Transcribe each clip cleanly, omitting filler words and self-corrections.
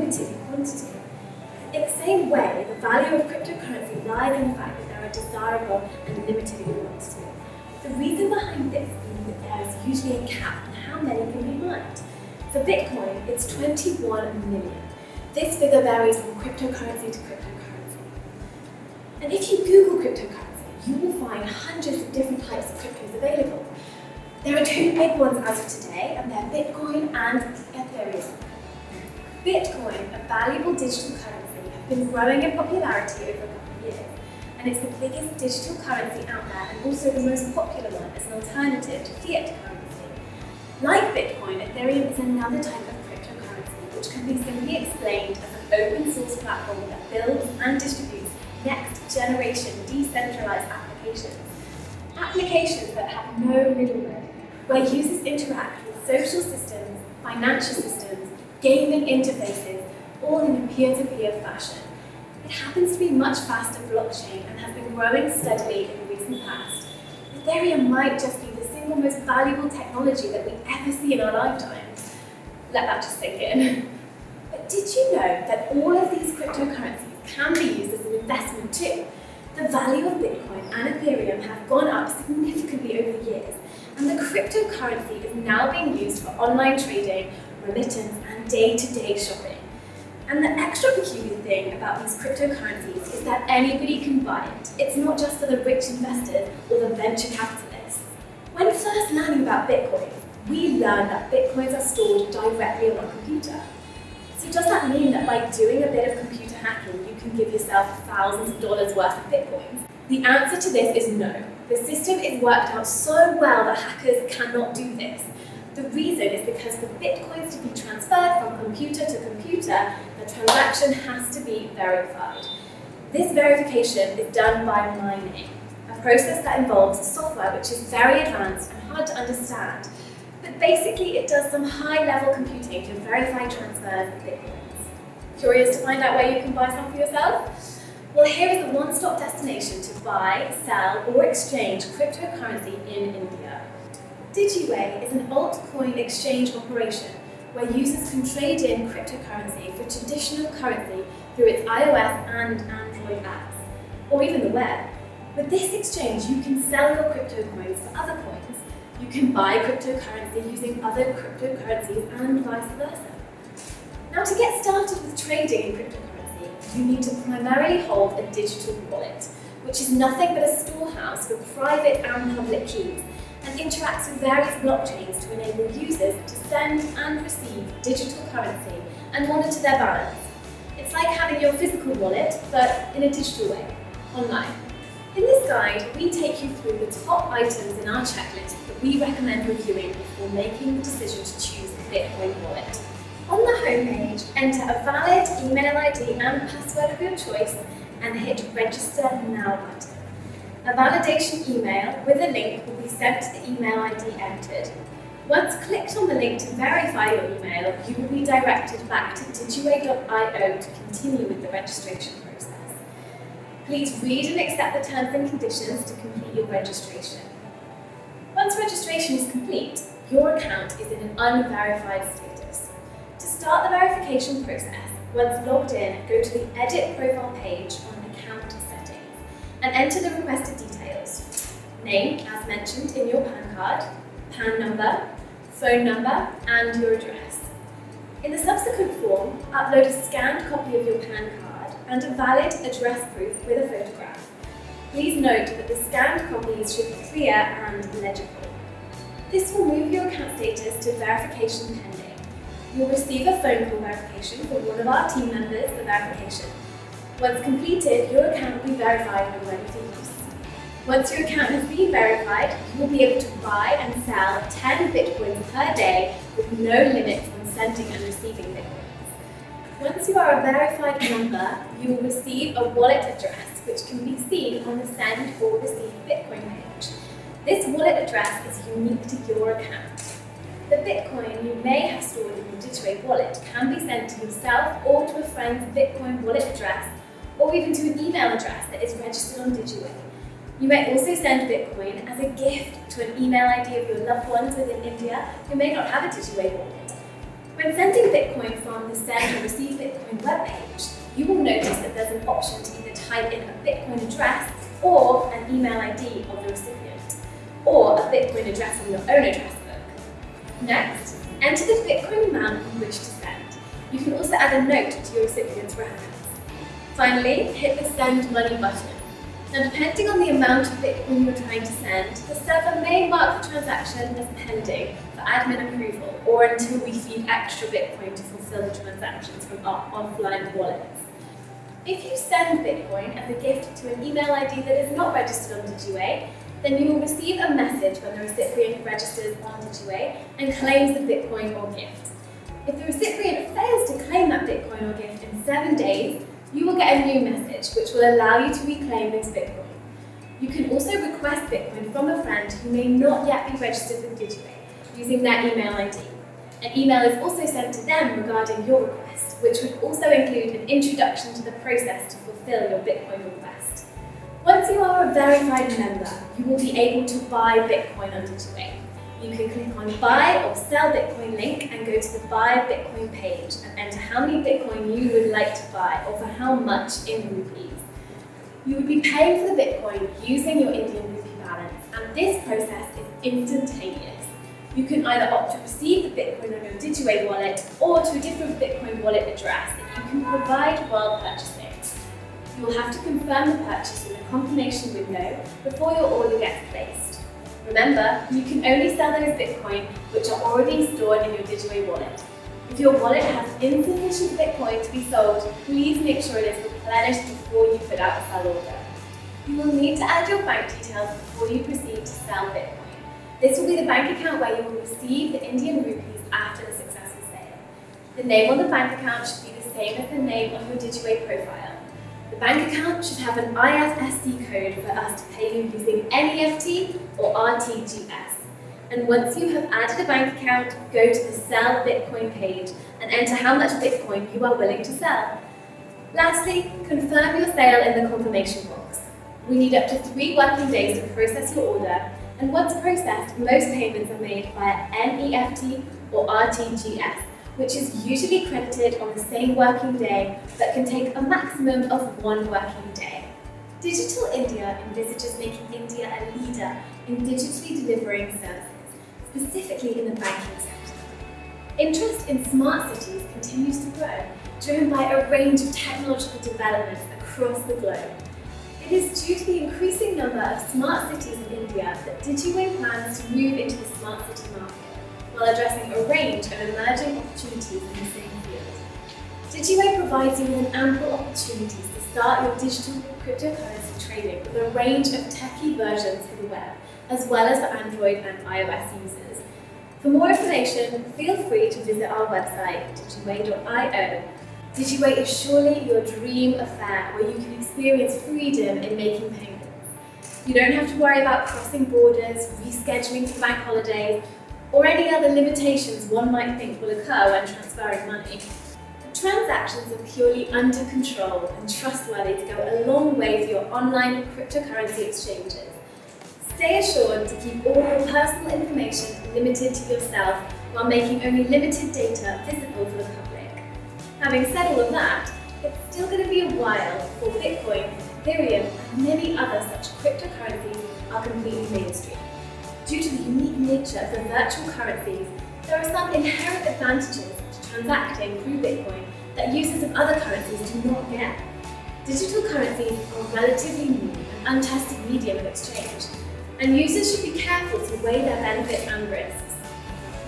limited in quantity. In the same way, the value of cryptocurrency lies in the fact that there are desirable and limited in quantity. The reason behind this is that there is usually a cap on how many can be mined. For Bitcoin, it's 21 million. This figure varies from cryptocurrency to cryptocurrency. And if you Google cryptocurrency, you will find hundreds of different types of cryptos available. There are two big ones as of today, and they're Bitcoin and Ethereum. Bitcoin, a valuable digital currency, has been growing in popularity over a couple of years, and it's the biggest digital currency out there and also the most popular one as an alternative to fiat currency. Like Bitcoin, Ethereum is another type of cryptocurrency which can be simply explained as an open source platform that builds and distributes next generation decentralized applications. Applications that have no middlemen, where users interact with social systems, financial systems, gaming interfaces, all in a peer-to-peer fashion. It happens to be much faster blockchain and has been growing steadily in the recent past. Ethereum might just be the single most valuable technology that we ever see in our lifetimes. Let that just sink in. But did you know that all of these cryptocurrencies can be used as an investment too? The value of Bitcoin and Ethereum have gone up significantly over the years, and the cryptocurrency is now being used for online trading, remittance, and day-to-day shopping. And the extra peculiar thing about these cryptocurrencies is that anybody can buy it. It's not just for the rich investors or the venture capitalists. When first learning about Bitcoin, we learned that Bitcoins are stored directly on a computer. So does that mean that by doing a bit of computer hacking, you can give yourself thousands of dollars worth of Bitcoins? The answer to this is no. The system is worked out so well that hackers cannot do this. The reason is because for Bitcoins to be transferred from computer to computer, the transaction has to be verified. This verification is done by mining, a process that involves software which is very advanced and hard to understand. But basically, it does some high-level computing to verify transfers of Bitcoins. Curious to find out where you can buy some for yourself? Well, here is a one-stop destination to buy, sell, or exchange cryptocurrency in India. DigiWay is an altcoin exchange operation where users can trade in cryptocurrency for traditional currency through its iOS and Android apps, or even the web. With this exchange, you can sell your crypto coins for other coins. You can buy cryptocurrency using other cryptocurrencies and vice versa. Now, to get started with trading in cryptocurrency, you need to primarily hold a digital wallet, which is nothing but a storehouse for private and public keys, and interacts with various blockchains to enable users to send and receive digital currency and monitor their balance. It's like having your physical wallet, but in a digital way, online. In this guide, we take you through the top items in our checklist that we recommend reviewing before making the decision to choose a Bitcoin wallet. On the homepage, enter a valid email ID and password of your choice and hit Register Now button. A validation email with a link will be sent to the email ID entered. Once clicked on the link to verify your email, you will be directed back to digiway.io to continue with the registration process. Please read and accept the terms and conditions to complete your registration. Once registration is complete, your account is in an unverified status. To start the verification process, once logged in, go to the Edit Profile page on Account Settings and enter the requested details. Name, as mentioned in your PAN card, PAN number, phone number, and your address. In the subsequent form, upload a scanned copy of your PAN card and a valid address proof with a photograph. Please note that the scanned copies should be clear and legible. This will move your account status to verification pending. You'll receive a phone call verification from one of our team members for verification. Once completed, your account will be verified and ready for use. Once your account has been verified, you will be able to buy and sell 10 Bitcoins per day with no limits on sending and receiving Bitcoins. Once you are a verified member, you will receive a wallet address which can be seen on the Send or Receive Bitcoin page. This wallet address is unique to your account. The Bitcoin you may have stored in your DigiWay wallet can be sent to yourself or to a friend's Bitcoin wallet address, or even to an email address that is registered on DigiWay. You may also send Bitcoin as a gift to an email ID of your loved ones within India who may not have a DigiWay wallet. When sending Bitcoin from the Send or Receive Bitcoin webpage, you will notice that there's an option to either type in a Bitcoin address or an email ID of the recipient, or a Bitcoin address on your own address book. Next, enter the Bitcoin amount you wish to send. You can also add a note to your recipient's reference. Finally, hit the Send Money button. Now, depending on the amount of Bitcoin you're trying to send, the server may mark the transaction as pending for admin approval or until we feed extra Bitcoin to fulfill the transactions from our offline wallets. If you send Bitcoin as a gift to an email ID that is not registered on DigiWay, then you will receive a message when the recipient registers on DigiWay and claims the Bitcoin or gift. If the recipient fails to claim that Bitcoin or gift in 7 days, you will get a new message which will allow you to reclaim this Bitcoin. You can also request Bitcoin from a friend who may not yet be registered with DigiWay using their email ID. An email is also sent to them regarding your request, which would also include an introduction to the process to fulfill your Bitcoin request. Once you are a verified member, you will be able to buy Bitcoin on DigiWay. You can click on Buy or Sell Bitcoin link and go to the Buy Bitcoin page and enter how many Bitcoin you would like to buy or for how much in rupees. You would be paying for the Bitcoin using your Indian rupee balance, and this process is instantaneous. You can either opt to receive the Bitcoin on your DigiWay wallet or to a different Bitcoin wallet address that you can provide while purchasing. You will have to confirm the purchase in the confirmation window before your order gets placed. Remember, you can only sell those Bitcoin which are already stored in your DigiWay wallet. If your wallet has insufficient Bitcoin to be sold, please make sure it is replenished before you put out a sell order. You will need to add your bank details before you proceed to sell Bitcoin. This will be the bank account where you will receive the Indian rupees after the successful sale. The name on the bank account should be the same as the name on your DigiWay profile. The bank account should have an IFSC code for us to pay you using NEFT or RTGS. And once you have added a bank account, go to the Sell Bitcoin page and enter how much Bitcoin you are willing to sell. Lastly, confirm your sale in the confirmation box. We need up to 3 working days to process your order, and once processed, most payments are made via NEFT or RTGS, which is usually credited on the same working day but can take a maximum of 1 working day. Digital India envisages making India a leader in digitally delivering services, specifically in the banking sector. Interest in smart cities continues to grow, driven by a range of technological developments across the globe. It is due to the increasing number of smart cities in India that DigiWay plans to move into the smart city market, while addressing a range of emerging opportunities in the same field. DigiWay provides you with an ample opportunities to start your digital cryptocurrency trading with a range of techie versions for the web, as well as for Android and iOS users. For more information, feel free to visit our website, digiway.io. DigiWay is surely your dream affair where you can experience freedom in making payments. You don't have to worry about crossing borders, rescheduling for bank holidays, or any other limitations one might think will occur when transferring money. The transactions are purely under control and trustworthy to go a long way for your online cryptocurrency exchanges. Stay assured to keep all your personal information limited to yourself while making only limited data visible for the public. Having said all of that, it's still going to be a while before Bitcoin, Ethereum, and many other such cryptocurrencies are completely mainstream. Due to the unique nature of the virtual currencies, there are some inherent advantages to transacting through Bitcoin that users of other currencies do not get. Digital currencies are a relatively new and untested medium of exchange, and users should be careful to weigh their benefits and risks.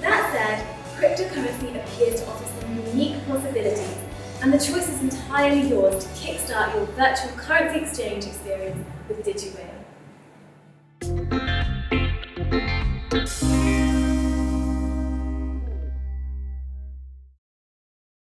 That said, cryptocurrency appears to offer some unique possibilities, and the choice is entirely yours to kickstart your virtual currency exchange experience with DigiWay.